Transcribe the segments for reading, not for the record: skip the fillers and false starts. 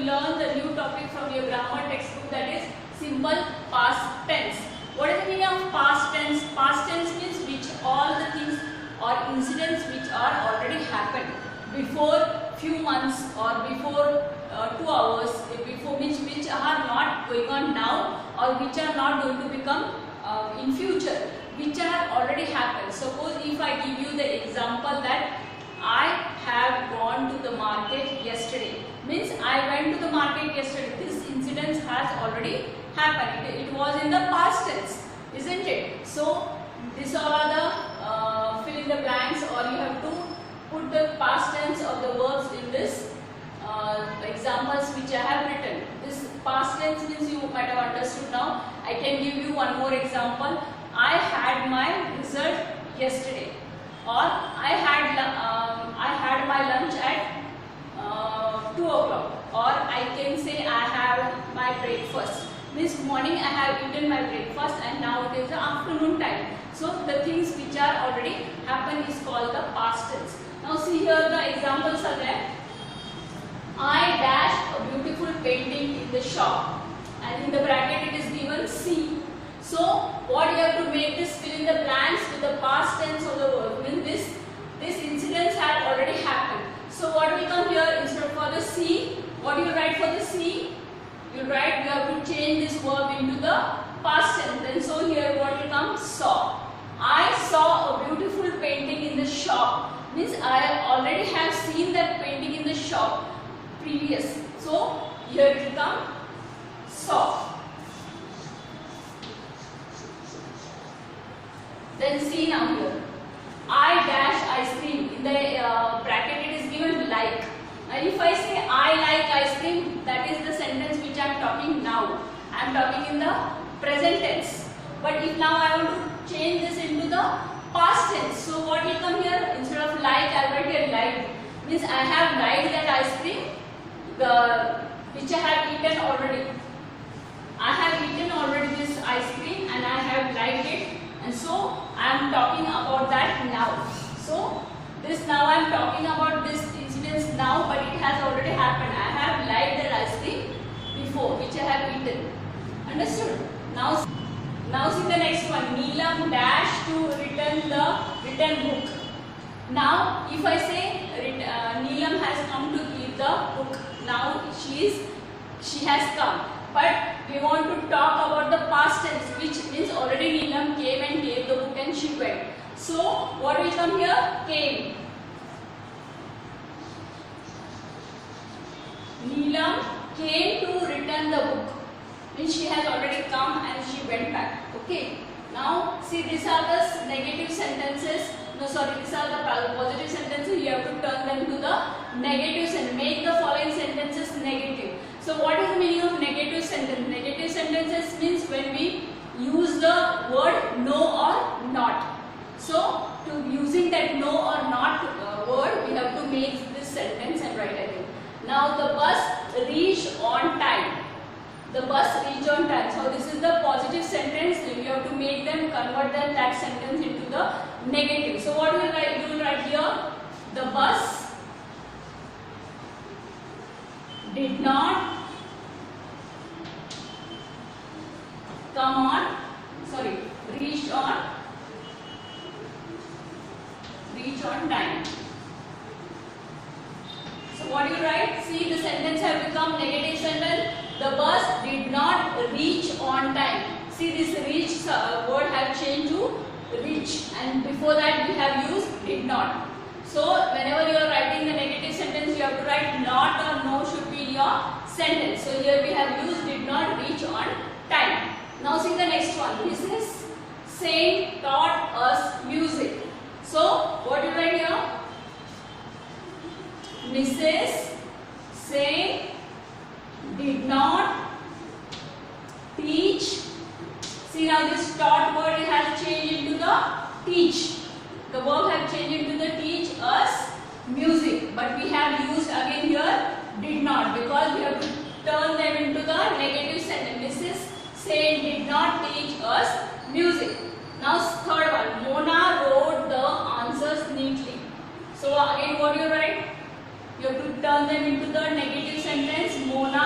learn the new topic from your grammar textbook, that is simple past tense. What is the meaning of past tense? Past tense means which all the things or incidents which are already happened before few months or before 2 hours, before which are not going on now or which are not going to become in future, which are already happened. Suppose if I give you the example that I have gone to the market yesterday, means I went to the market yesterday. This incident has already happened. It was in the past tense, isn't it? So these all are the fill in the blanks, or you have to put the past tense of the verbs in this examples which I have written. This past tense means you might have understood now. I can give you one more example. I had my result yesterday, or I had my lunch at 2 o'clock, or I can say I have my breakfast. Means morning I have eaten my breakfast and now it is the afternoon time. So the things which are already happened is called the past tense. Now see here the examples are there. I dashed a beautiful painting in the shop, and in the bracket it is given C. So what you have to make this fill in the blanks with the past tense of the verb. Means this incidents had already happened. So what will come here instead for the C? What do you write for the C? You write, you have to change this verb into the past tense. Then so here what will come? Saw. I saw a beautiful painting in the shop. Means I already have seen that painting in the shop previous. So here it will come saw. Then see now here. I dash ice cream. In the bracket it is given like. And if I say I like ice cream, that is the sentence which I am talking now. I am talking in the present tense. But if now I want to change this into the past tense, so what will come here? Instead of like, I will write here liked. Means I have liked that ice cream, which I have eaten already. I have eaten already this ice cream and I have liked it, and so I am talking about that now. So this now I am talking about this incidents now, but it has already happened. I have liked that ice cream before, which I have eaten. Understood? Now see the next one. Neelam dashed to return the written book. Now if I say Neelam has come to give the book. Now she has come. But we want to talk about the past tense, which means already Neelam came and gave the book and she went. So what will come here? Came. Neelam came to return the book. Means she has already come and she went back. Okay. Now see, these are the negative sentences. No, sorry, these are the positive sentences. You have to turn them to the negative sentence. Make the following sentences negative. So what is the meaning of negative sentence? Negative sentences means when we use the word no or not. So to using that no or not word, we have to make this sentence and write again. Now the bus reached on time. The bus reached on time. So this is the positive sentence. You have to make them, convert that sentence into the negative. So what you will write? You will write here, the bus did not reach on time. So what do you write? See, the sentence have become negative sentence. The bus did not reach on time. See, this reach word have changed to reach, and before that we have used did not. So whenever you are writing the negative sentence, you have to write not or no should be your sentence. So here we have used did not reach on time. Now see the next one. Mrs. Saint taught us music. So what do you write here? Mrs. Saint did not teach. See, now this taught word has changed into the teach. The verb have changed into the teach us music. But we have used again here did not, because we have to turn them into the negative sentence. Mrs. Saint did not teach us music. Now third one. Mona wrote the answers neatly. So again what you write? You have to turn them into the negative sentence. Mona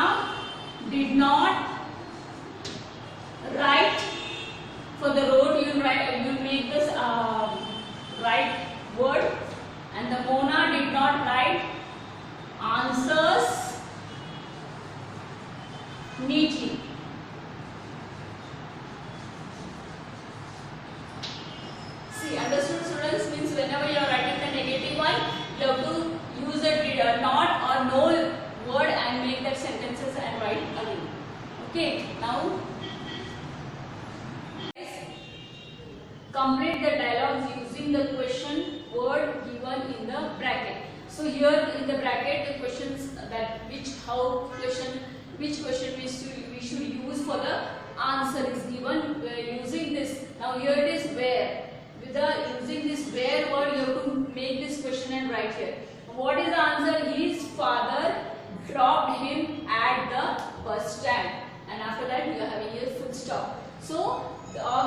Okay, now complete the dialogues using the question word given in the bracket. So here in the bracket the questions that which question we should use for the answer is given using this. Now here it is where. With the using this where word you have to make this question and write here. What is the answer? His father dropped him at the bus stand, and after that you are having a full stop. So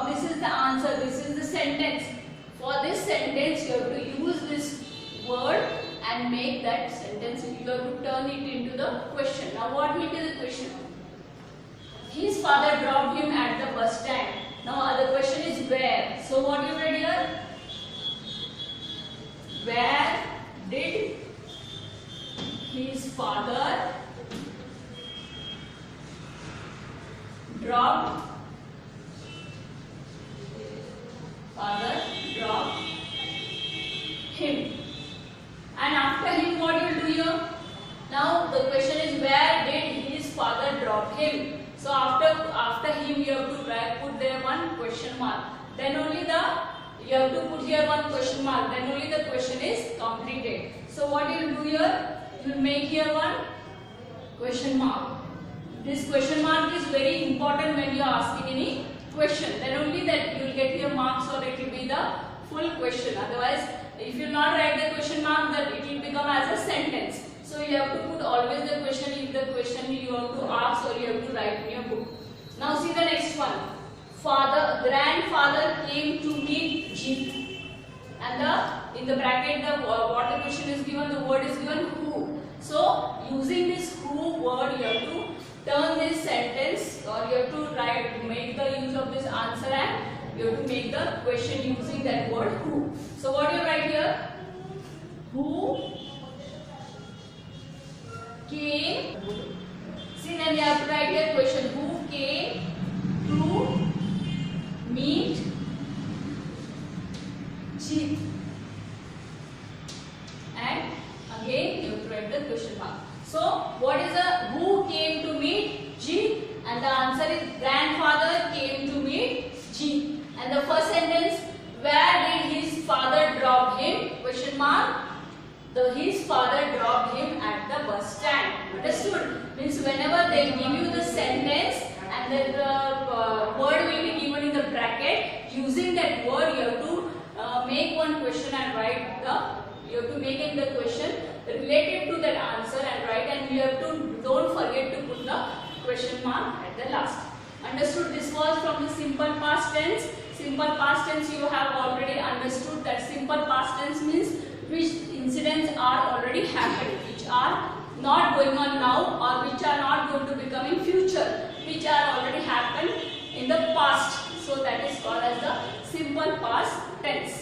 this is the answer, this is the sentence. For this sentence you have to use this word and make that sentence. You have to turn it into the question. Now what will be the question? His father dropped him at the bus stand. Now the question is where. So what you read here? Where did his father drop him? And after him what you will do here? Now the question is where did his father drop him? So after him you have to put there one question mark. Then only you have to put here one question mark. Then only the question is completed. So what you will do here? You will make here one question mark. This question mark is very important when you are asking any question. Then only that you will get your marks or it will be the full question. Otherwise, if you will not write the question mark, that it will become as a sentence. So you have to put always the question if the question you have to ask or you have to write in your book. Now see the next one. Grandfather came to meet Jeet. And in the bracket what the question is given, the word is given who. So using this who word you have to turn this sentence or you have to make the use of this answer and you have to make the question using that word who. So what you write here? Who came. See, then you have to write here question. Who came to meet Jeet? And again you have to write the question mark. So what is the who came to meet Jeet? And the answer is grandfather came to meet Jeet. And the first sentence, where did his father drop him? Question mark. His father dropped him at the bus stand. Understood? Means whenever they give you the sentence and then the word will be given in the bracket, using that word you have to make one question and write you have to make in the question related to that answer and write, and you have to don't forget to put the question mark at the last. Understood? This was from the simple past tense. Simple past tense you have already understood that simple past tense means which incidents are already happened, which are not going on now or which are not going to become in future, which are already happened in the past. So that is called as the simple past tense.